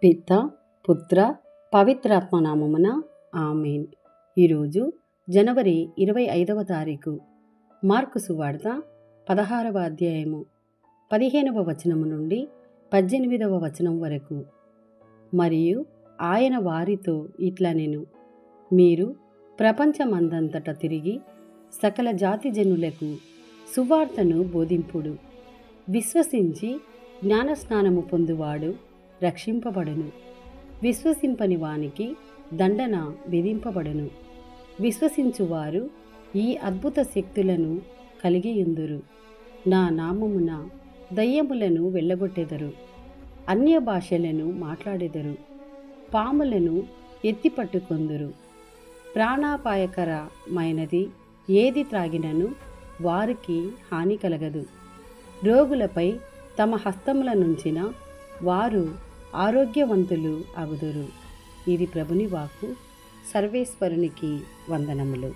పిత పుత్ర పవిత్రాత్మ నామమున ఆమేన్. ఈరోజు జనవరి 25వ తారీఖు. మార్కు సువార్త 16వ అధ్యాయము 15వ వచనము నుండి 18వ వచనం వరకు. మరియు ఆయన వారితో ఇట్లనెను, మీరు ప్రపంచమందంతట తిరిగి సకల జాతి జనులకు సువార్తను బోధింపుడు. విశ్వసించి జ్ఞానస్నానము పొందువాడు రక్షింపబడును, విశ్వసింపని వానికి దండన విధింపబడును. విశ్వసించువారు ఈ అద్భుత శక్తులను కలిగియుందురు. నా నామమున దయ్యములను వెళ్ళగొట్టెదరు, అన్య భాషలను మాట్లాడెదరు, పాములను ఎత్తిపట్టుకొందురు. ప్రాణాపాయకరమైనది ఏది త్రాగినను వారికి హాని కలగదు. రోగులపై తమ హస్తముల నుంచిన వారు ఆరోగ్యవంతులు అగుదురు. ఇది ప్రభుని వాక్కు. సర్వేశ్వరునికి వందనములు.